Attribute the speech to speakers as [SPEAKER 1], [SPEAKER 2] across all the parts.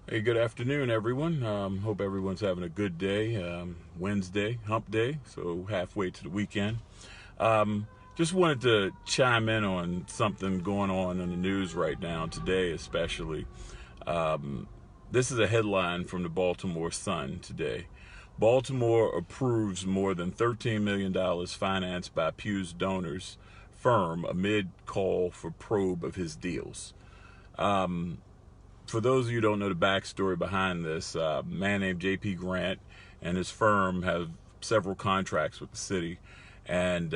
[SPEAKER 1] Hey, good afternoon, everyone. Hope everyone's having a good day. Wednesday, hump day, so halfway to the weekend. Just wanted to chime in on something going on in the news right now, today especially. This is a headline from the Baltimore Sun today. Baltimore approves more than $13 million financed by Pugh's donors firm amid call for probe of his deals. For those of you who don't know the backstory behind this, a man named J.P. Grant and his firm have several contracts with the city, and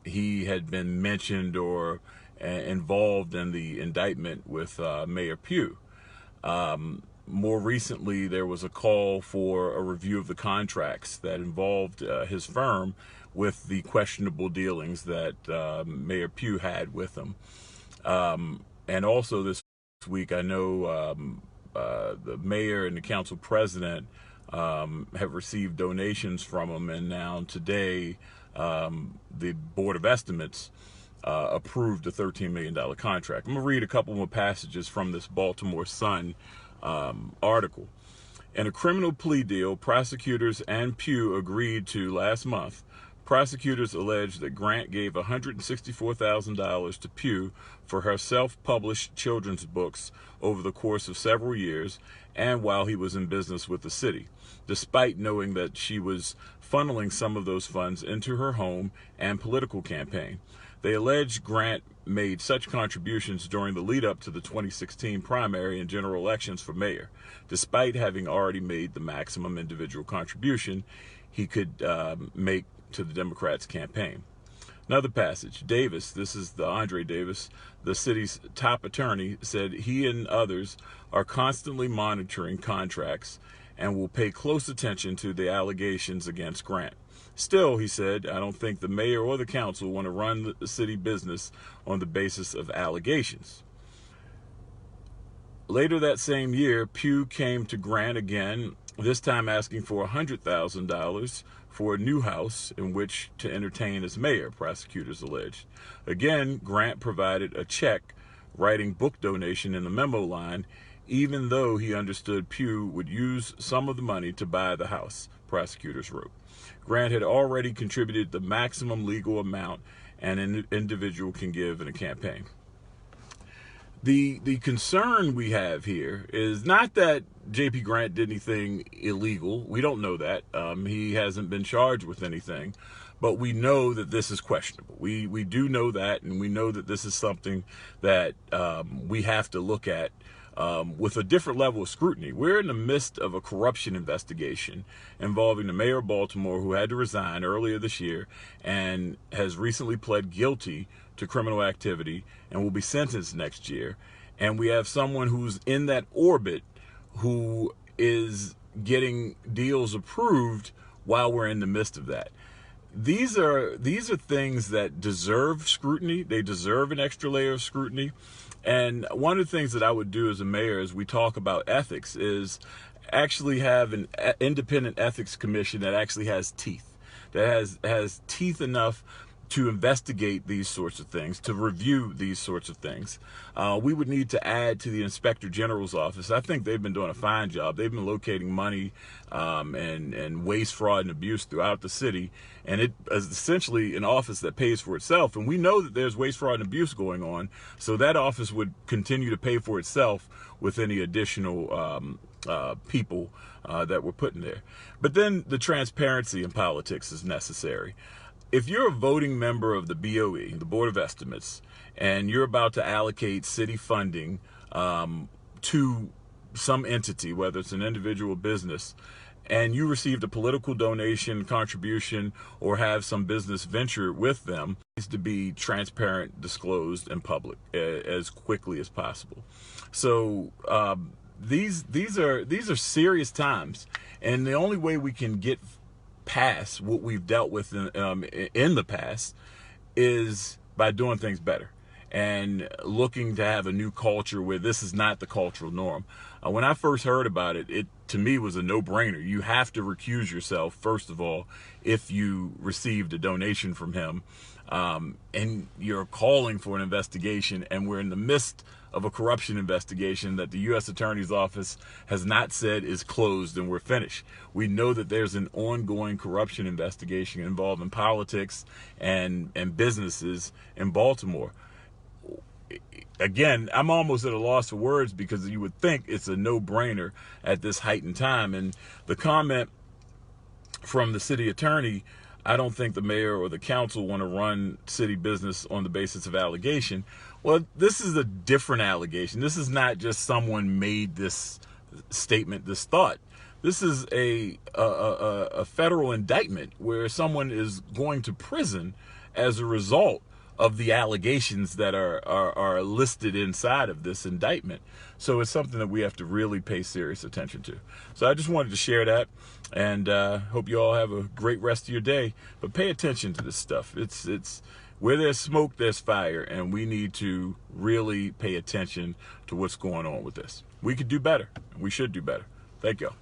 [SPEAKER 1] he had been mentioned or involved in the indictment with Mayor Pugh. More recently, there was a call for a review of the contracts that involved his firm with the questionable dealings that Mayor Pugh had with him. And also this week, I know the mayor and the council president have received donations from him, and now today the Board of Estimates approved a $13 million contract. I'm going to read a couple more passages from this Baltimore Sun article. In a criminal plea deal prosecutors and Pugh agreed to last month, prosecutors allege that Grant gave $164,000 to Pugh for her self-published children's books over the course of several years and while he was in business with the city, despite knowing that she was funneling some of those funds into her home and political campaign. They allege Grant made such contributions during the lead-up to the 2016 primary and general elections for mayor, despite having already made the maximum individual contribution he could make to the Democrats' campaign. Another passage, Davis, this is the Andre Davis, the city's top attorney, said he and others are constantly monitoring contracts and will pay close attention to the allegations against Grant. Still, he said, I don't think the mayor or the council want to run the city business on the basis of allegations. Later that same year, Pugh came to Grant again, this time asking for $100,000 for a new house in which to entertain as mayor, prosecutors alleged. Again, Grant provided a check, writing book donation in the memo line, even though he understood Pugh would use some of the money to buy the house, prosecutors wrote. Grant had already contributed the maximum legal amount an individual can give in a campaign. The concern we have here is not that J.P. Grant did anything illegal. We don't know that. He hasn't been charged with anything, but we know that this is questionable. We do know that, and we know that this is something that we have to look at with a different level of scrutiny. We're in the midst of a corruption investigation involving the mayor of Baltimore, who had to resign earlier this year and has recently pled guilty to criminal activity and will be sentenced next year. And we have someone who's in that orbit who is getting deals approved while we're in the midst of that. These are things that deserve scrutiny. They deserve an extra layer of scrutiny. And one of the things that I would do as a mayor, as we talk about ethics, is actually have an independent ethics commission that actually has teeth, that has teeth enough to investigate these sorts of things, to review these sorts of things. We would need to add to the Inspector General's office. I think they've been doing a fine job. They've been locating money and waste, fraud, and abuse throughout the city. And it is essentially an office that pays for itself. And we know that there's waste, fraud, and abuse going on. So that office would continue to pay for itself with any additional people that we're putting there. But then the transparency in politics is necessary. If you're a voting member of the BOE, the Board of Estimates, and you're about to allocate city funding to some entity, whether it's an individual business, and you received a political donation, contribution, or have some business venture with them, it needs to be transparent, disclosed, and public as quickly as possible. So these are serious times, and the only way we can get past what we've dealt with in the past is by doing things better. and looking to have a new culture where this is not the cultural norm. When I first heard about it, it to me was a no-brainer. You have to recuse yourself, first of all, if you received a donation from him, and you're calling for an investigation, and we're in the midst of a corruption investigation that the U.S. Attorney's Office has not said is closed and we're finished. We know that there's an ongoing corruption investigation involving politics and businesses in Baltimore. Again, I'm almost at a loss for words, because you would think it's a no-brainer at this heightened time. And the comment from the city attorney, I don't think the mayor or the council want to run city business on the basis of allegation. Well, this is a different allegation. This is not just someone made this statement, this thought. This is a federal indictment where someone is going to prison as a result of the allegations that are listed inside of this indictment. So it's something that we have to really pay serious attention to. So I just wanted to share that, and hope you all have a great rest of your day. But pay attention to this stuff. It's where there's smoke, there's fire, and we need to really pay attention to what's going on with this. We could do better. We should do better. Thank y'all.